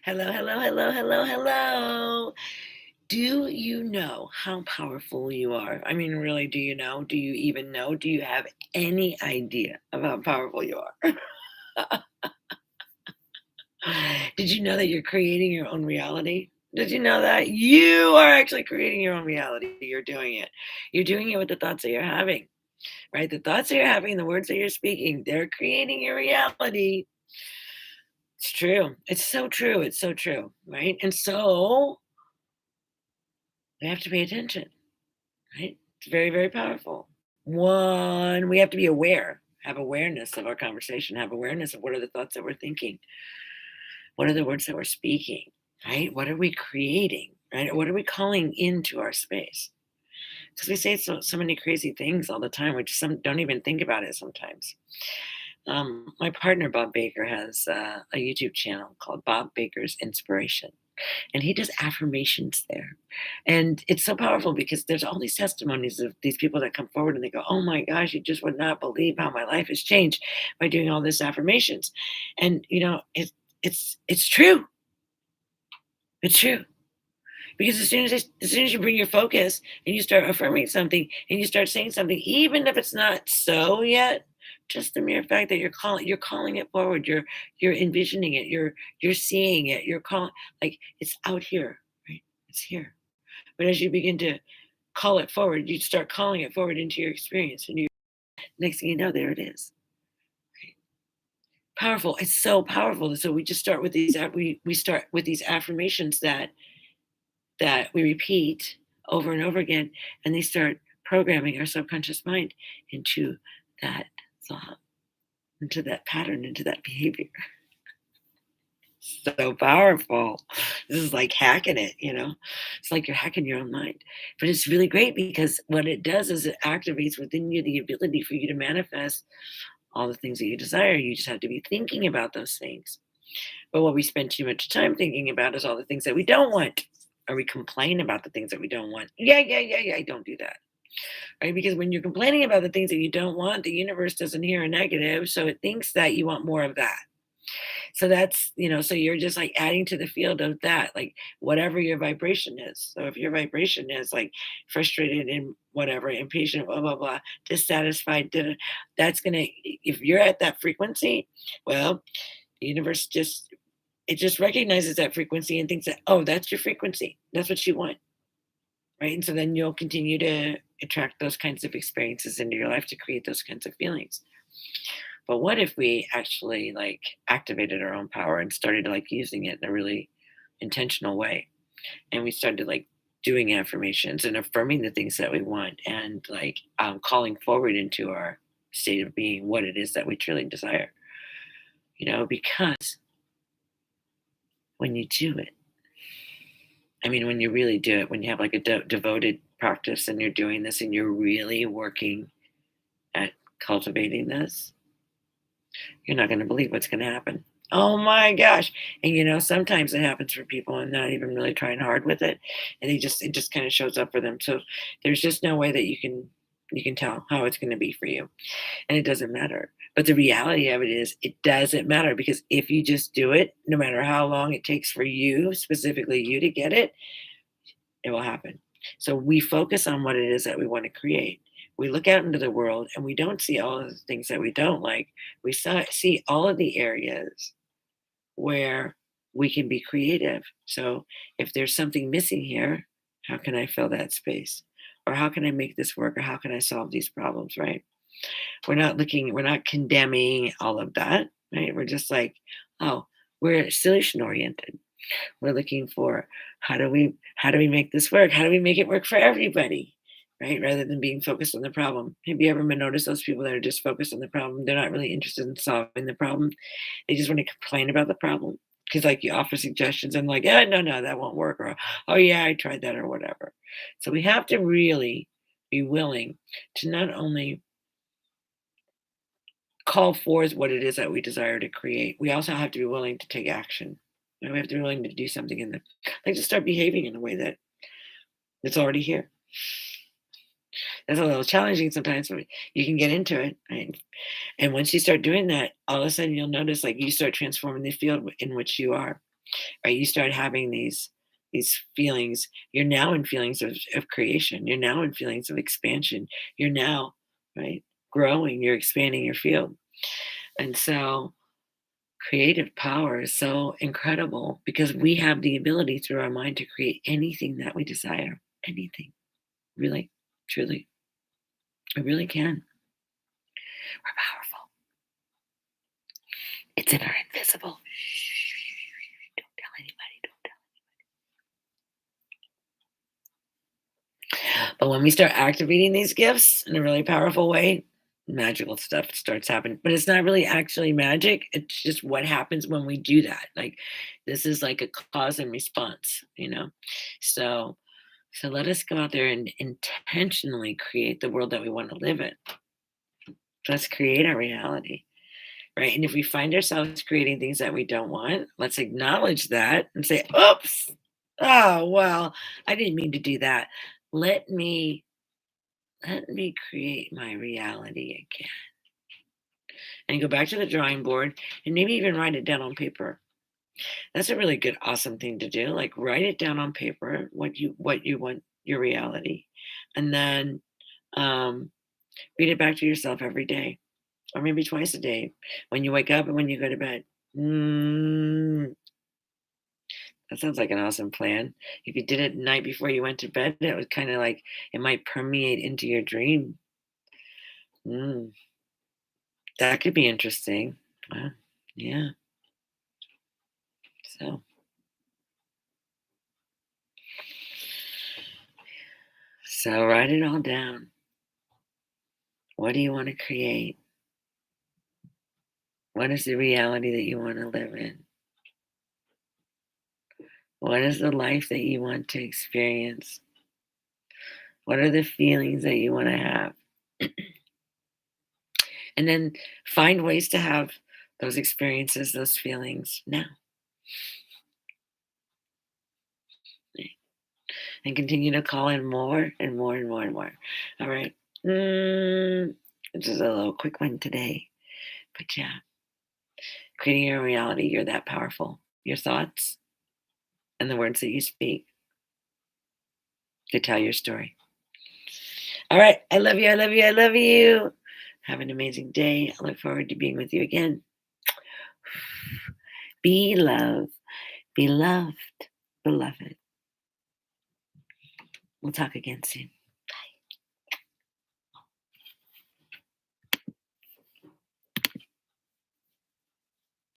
Hello, hello, hello, hello, hello. Do you know how powerful you are? I mean, really, do you know? Do you even know? Do you have any idea of how powerful you are? Did you know that you're creating your own reality? Did you know that you are actually creating your own reality? You're doing it. You're doing it with the thoughts that you're having, right? The thoughts that you're having, the words that you're speaking, they're creating your reality. It's true. It's so true. It's so true, right? And so we have to pay attention. Right? It's very, very powerful. One, we have to be aware, have awareness of our conversation, have awareness of what are the thoughts that we're thinking, what are the words that we're speaking, right? What are we creating, right? What are we calling into our space? Because we say so many crazy things all the time, we just don't even think about it sometimes. My partner Bob Baker has a YouTube channel called Bob Baker's Inspiration, and he does affirmations there. And it's so powerful because there's all these testimonies of these people that come forward and they go, "Oh my gosh, you just would not believe how my life has changed by doing all this affirmations." And it's true. It's true. Because as soon as you bring your focus and you start affirming something and you start saying something, even if it's not so yet, just the mere fact that you're calling it forward, you're envisioning it, you're seeing it, you're calling, like, it's out here, right? It's here. But as you begin to call it forward, you start calling it forward into your experience, and you next thing you know, there it is. Right? Powerful. It's so powerful. So we just start with we start with these affirmations that we repeat over and over again, and they start programming our subconscious mind into that thought, into that pattern, into that behavior. So powerful. This is like hacking it. It's like you're hacking your own mind. But it's really great because what it does is it activates within you the ability for you to manifest all the things that you desire. You just have to be thinking about those things. But what we spend too much time thinking about is all the things that we don't want. Or we complain about the things that we don't want. Yeah, yeah, yeah, yeah. Don't do that. Right? Because when you're complaining about the things that you don't want, the universe doesn't hear a negative. So it thinks that you want more of that. So so you're just like adding to the field of that, like whatever your vibration is. So if your vibration is like frustrated and whatever, impatient, blah, blah, blah, dissatisfied, that's going to, if you're at that frequency, well, the universe just recognizes that frequency and thinks that, oh, that's your frequency. That's what you want. Right. And so then you'll continue to attract those kinds of experiences into your life to create those kinds of feelings. But what if we actually like activated our own power and started like using it in a really intentional way? And we started like doing affirmations and affirming the things that we want and like calling forward into our state of being what it is that we truly desire. Because when you do it, I mean, when you really do it, when you have like a devoted practice and you're doing this and you're really working at cultivating this, you're not going to believe what's going to happen. Oh my gosh. And sometimes it happens for people and not even really trying hard with it. And it just kind of shows up for them. So there's just no way that you can tell how it's going to be for you. And it doesn't matter. But the reality of it is it doesn't matter because if you just do it, no matter how long it takes for you, specifically you to get it, it will happen. So we focus on what it is that we want to create. We look out into the world and we don't see all of the things that we don't like. We see all of the areas where we can be creative. So if there's something missing here, how can I fill that space? Or how can I make this work? Or how can I solve these problems, right? We're not condemning all of that, right? We're just like, oh, we're solution oriented. We're looking for how do we make this work? How do we make it work for everybody? Right? Rather than being focused on the problem. Have you ever noticed those people that are just focused on the problem? They're not really interested in solving the problem. They just want to complain about the problem. Because like you offer suggestions and like, yeah, no, no, that won't work, or oh yeah, I tried that or whatever. So we have to really be willing to not only call forth what it is that we desire to create, we also have to be willing to take action. We have to be willing to do something like to start behaving in a way that it's already here. That's a little challenging sometimes, but you can get into it, right? And once you start doing that, all of a sudden you'll notice like you start transforming the field in which you are. right? You start having these feelings. You're now in feelings of creation. You're now in feelings of expansion. You're now, right, growing. You're expanding your field. And so creative power is so incredible because we have the ability through our mind to create anything that we desire. Anything. Really, truly. We really can. We're powerful. It's in our invisible. Don't tell anybody. Don't tell. But when we start activating these gifts in a really powerful way, magical stuff starts happening. But it's not really actually magic. It's just what happens when we do that. Like this is like a cause and response. So let us go out there and intentionally create the world that we want to live in. Let's create our reality. Right. And if we find ourselves creating things that we don't want, let's acknowledge that and say, oops, oh, well, I didn't mean to do that. Let me create my reality again and go back to the drawing board and maybe even write it down on paper. That's a really good, awesome thing to do. Like write it down on paper, what you want your reality. And then um, read it back to yourself every day or maybe twice a day when you wake up and when you go to bed. Mm, that sounds like an awesome plan. If you did it the night before you went to bed, it was kind of like it might permeate into your dream. Mm, that could be interesting. Wow. Yeah. So, write it all down. What do you want to create? What is the reality that you want to live in? What is the life that you want to experience? What are the feelings that you want to have? And then find ways to have those experiences, those feelings now, and continue to call in more and more and more and more. All right. Just a little quick one today. But yeah, creating your reality, you're that powerful. Your thoughts and the words that you speak to tell your story. All right. I love you. I love you. I love you. Have an amazing day. I look forward to being with you again. Be loved. Be loved, beloved. We'll talk again soon.